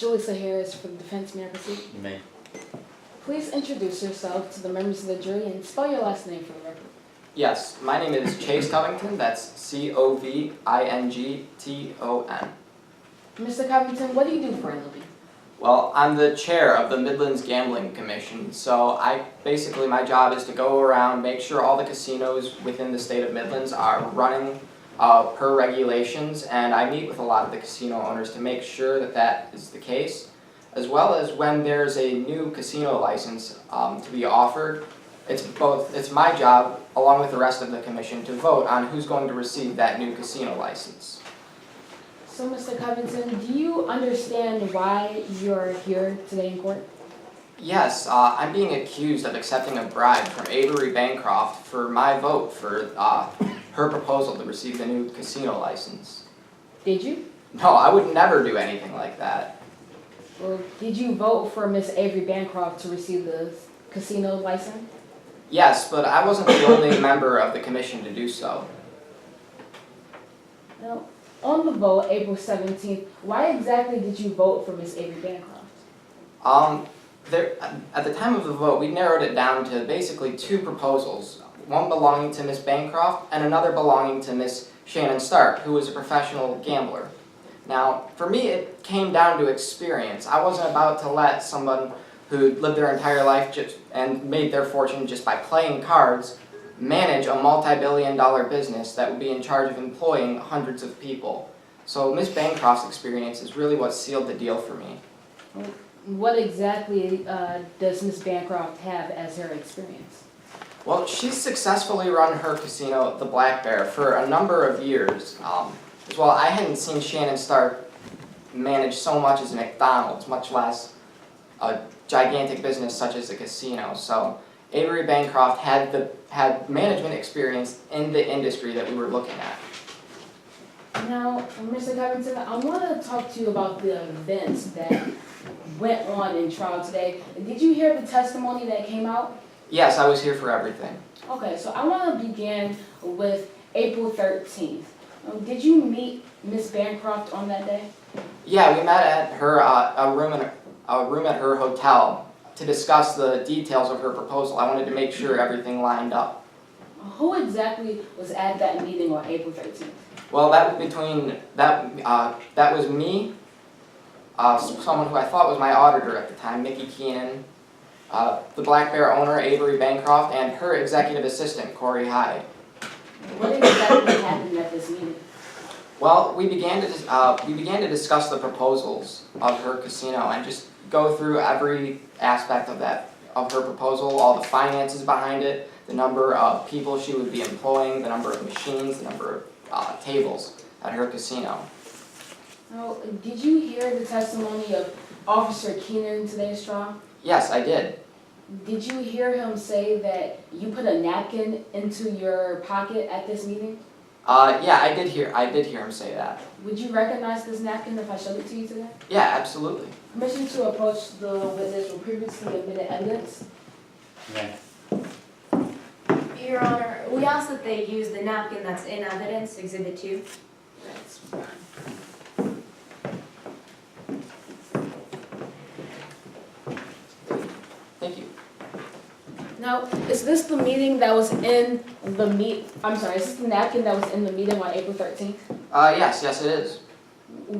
Julissa Harris for the defense. May I proceed? You may. Please introduce yourself to the members of the jury and spell your last name for the record. Yes, my name is Chase Covington. That's Covington. Mr. Covington, what do you do for a living? Well, I'm the chair of the Midlands Gambling Commission, so basically my job is to go around, make sure all the casinos within the state of Midlands are running per regulations, and I meet with a lot of the casino owners to make sure that that is the case, as well as when there's a new casino license to be offered. It's my job, along with the rest of the commission, to vote on who's going to receive that new casino license. So, Mr. Covington, do you understand why you're here today in court? Yes, I'm being accused of accepting a bribe from Avery Bancroft for my vote for her proposal to receive the new casino license. Did you? No, I would never do anything like that. Well, did you vote for Miss Avery Bancroft to receive the casino license? Yes, but I wasn't the only member of the commission to do so. Now, on the vote, April 17th, why exactly did you vote for Miss Avery Bancroft? At the time of the vote, we narrowed it down to basically two proposals, one belonging to Miss Bancroft and another belonging to Miss Shannon Stark, who was a professional gambler. Now, for me, it came down to experience. I wasn't about to let someone who lived their entire life and made their fortune just by playing cards manage a multi-billion-dollar business that would be in charge of employing hundreds of people. So Miss Bancroft's experience is really what sealed the deal for me. What exactly does Miss Bancroft have as her experience? Well, she's successfully run her casino, the Black Bear, for a number of years. As well, I hadn't seen Shannon Stark manage so much as a McDonald's, much less a gigantic business such as a casino. So Avery Bancroft had management experience in the industry that we were looking at. Now, Mr. Covington, I want to talk to you about the events that went on in trial today. Did you hear the testimony that came out? Yes, I was here for everything. Okay, so I want to begin with April 13th. Did you meet Miss Bancroft on that day? Yeah, we met at her a room at her hotel to discuss the details of her proposal. I wanted to make sure everything lined up. Who exactly was at that meeting on April 13th? Well, that was me, someone who I thought was my auditor at the time, Mickey Keenan, the Black Bear owner, Avery Bancroft, and her executive assistant, Corey Hyde. What exactly happened at this meeting? Well, we began to discuss the proposals of her casino and just go through every aspect of her proposal, all the finances behind it, the number of people she would be employing, the number of machines, the number of tables at her casino. Now, did you hear the testimony of Officer Keenan in today's trial? Yes, I did. Did you hear him say that you put a napkin into your pocket at this meeting? Yeah, I did hear him say that. Would you recognize this napkin if I showed it to you today? Yeah, absolutely. Permission to approach the witness with previously admitted evidence. You may. Your Honor, we ask that they use the napkin that's in evidence, Exhibit 2. That's fine. Thank you. Now, is this the meeting that was in the is this the napkin that was in the meeting on April 13th? Yes, it is.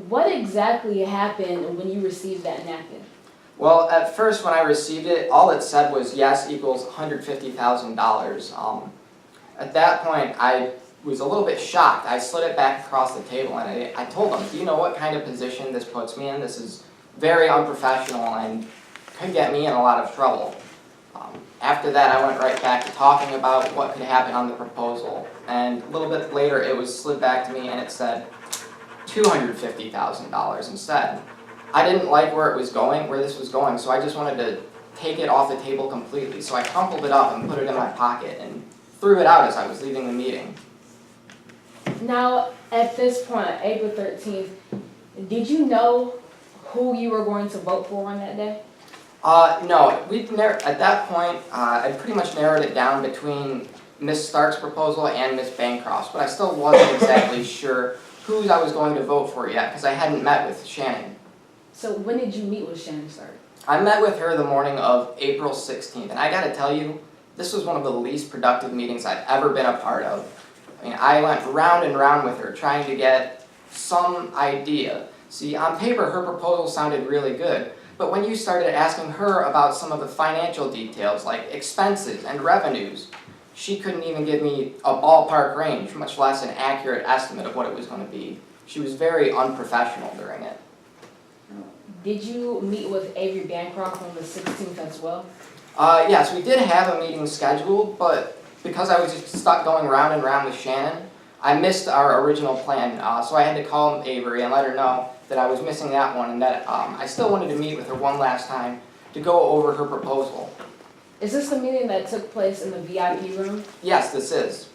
What exactly happened when you received that napkin? Well, at first when I received it, all it said was yes equals $150,000. At that point, I was a little bit shocked. I slid it back across the table and I told them, do you know what kind of position this puts me in? This is very unprofessional and could get me in a lot of trouble. After that, I went right back to talking about what could happen on the proposal. And a little bit later, it was slid back to me and it said $250,000 instead. I didn't like where this was going, so I just wanted to take it off the table completely. So I crumpled it up and put it in my pocket and threw it out as I was leaving the meeting. Now, at this point, April 13th, did you know who you were going to vote for on that day? No. At that point, I pretty much narrowed it down between Miss Stark's proposal and Miss Bancroft's, but I still wasn't exactly sure who I was going to vote for yet, because I hadn't met with Shannon. So when did you meet with Shannon Stark? I met with her the morning of April 16th, and I gotta tell you, this was one of the least productive meetings I've ever been a part of. I mean, I went round and round with her trying to get some idea. See, on paper, her proposal sounded really good, but when you started asking her about some of the financial details, like expenses and revenues, she couldn't even give me a ballpark range, much less an accurate estimate of what it was going to be. She was very unprofessional during it. Did you meet with Avery Bancroft on the 16th as well? Yes, we did have a meeting scheduled, but because I was just stuck going round and round with Shannon, I missed our original plan, so I had to call Avery and let her know that I was missing that one and that I still wanted to meet with her one last time to go over her proposal. Is this the meeting that took place in the VIP room? Yes, this is.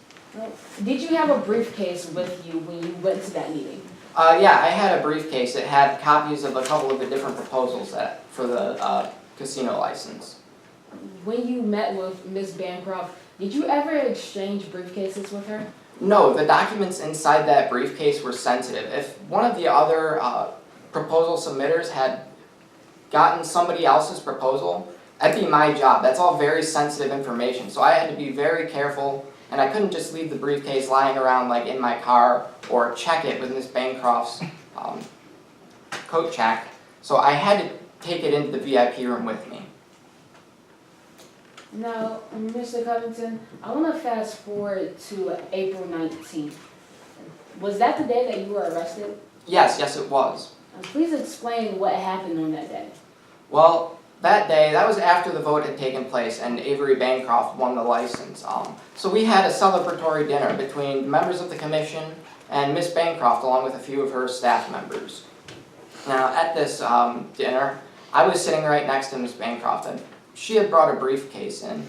Did you have a briefcase with you when you went to that meeting? Yeah, I had a briefcase that had copies of a couple of the different proposals for the casino license. When you met with Ms. Bancroft, did you ever exchange briefcases with her? No, the documents inside that briefcase were sensitive. If one of the other proposal submitters had gotten somebody else's proposal, that'd be my job. That's all very sensitive information, so I had to be very careful, and I couldn't just leave the briefcase lying around like in my car or check it with Ms. Bancroft's coat check, so I had to take it into the VIP room with me. Now, Mr. Covington, I want to fast forward to April 19th. Was that the day that you were arrested? Yes, it was. Please explain what happened on that day. Well, that day, that was after the vote had taken place and Avery Bancroft won the license. So we had a celebratory dinner between members of the commission and Miss Bancroft along with a few of her staff members. Now, at this dinner, I was sitting right next to Miss Bancroft, and she had brought a briefcase in.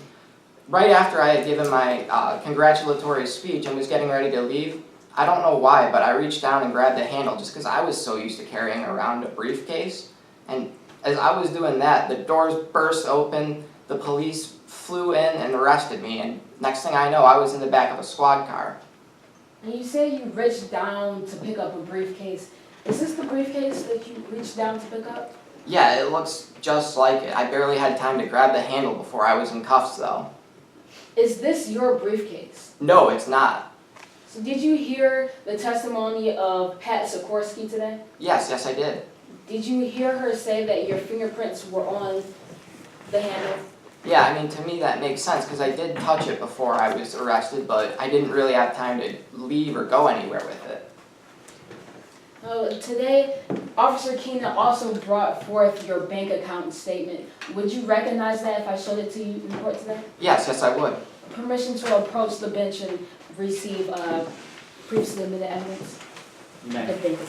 Right after I had given my congratulatory speech and was getting ready to leave, I don't know why, but I reached down and grabbed the handle just because I was so used to carrying around a briefcase. And as I was doing that, the doors burst open, the police flew in and arrested me, and next thing I know, I was in the back of a squad car. And you say you reached down to pick up a briefcase. Is this the briefcase that you reached down to pick up? Yeah, it looks just like it. I barely had time to grab the handle before I was in cuffs, though. Is this your briefcase? No, it's not. So did you hear the testimony of Pat Sikorsky today? Yes, I did. Did you hear her say that your fingerprints were on the handle? Yeah, I mean, to me that makes sense because I did touch it before I was arrested, but I didn't really have time to leave or go anywhere with it. Today, Officer Keenan also brought forth your bank account statement. Would you recognize that if I showed it to you in court today? Yes, I would. Permission to approach the bench and receive previously admitted evidence? You may. Thank you.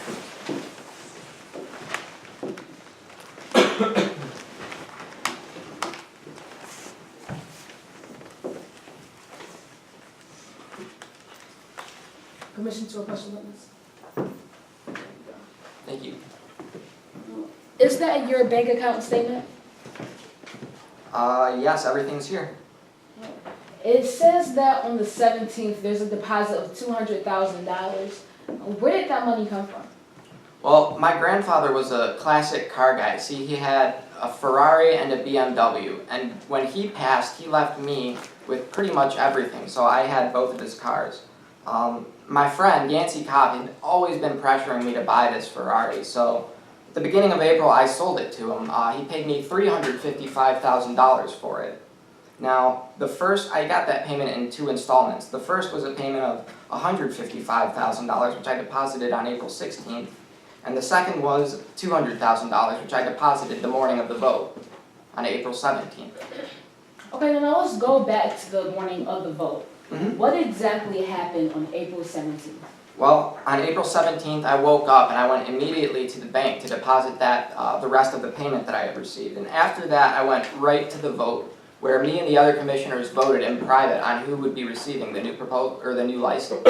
Permission to approach the witness? Thank you. Is that your bank account statement? Yes, everything's here. It says that on the 17th, there's a deposit of $200,000. Where did that money come from? Well, my grandfather was a classic car guy. See, he had a Ferrari and a BMW, and when he passed, he left me with pretty much everything, so I had both of his cars. My friend, Yancey Cobb, had always been pressuring me to buy this Ferrari, so at the beginning of April, I sold it to him. He paid me $355,000 for it. Now, I got that payment in 2 installments. The first was a payment of $155,000, which I deposited on April 16th, and the second was $200,000, which I deposited the morning of the vote on April 17th. Okay, now let's go back to the morning of the vote. Mm-hmm. What exactly happened on April 17th? Well, on April 17th, I woke up and I went immediately to the bank to deposit the rest of the payment that I had received. And after that, I went right to the vote, where me and the other commissioners voted in private on who would be receiving the new proposal or the new license.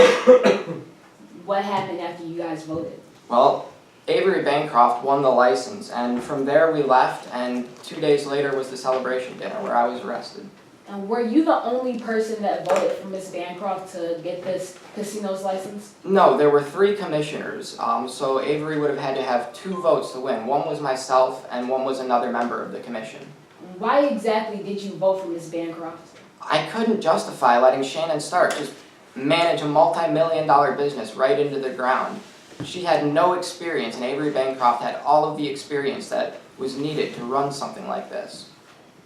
What happened after you guys voted? Well, Avery Bancroft won the license, and from there we left, and 2 days later was the celebration dinner where I was arrested. And were you the only person that voted for Ms. Bancroft to get this casino's license? No, there were 3 commissioners, so Avery would have had to have 2 votes to win. One was myself and one was another member of the commission. Why exactly did you vote for Ms. Bancroft? I couldn't justify letting Shannon Stark just manage a multi-million-dollar business right into the ground. She had no experience, and Avery Bancroft had all of the experience that was needed to run something like this.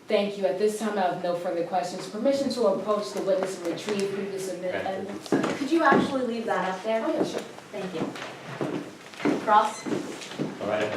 Thank you. At this time, I have no further questions. Permission to approach the witness and retrieve previously submitted evidence. Could you actually leave that up there? Oh, yeah, sure. Thank you. Cross? All right,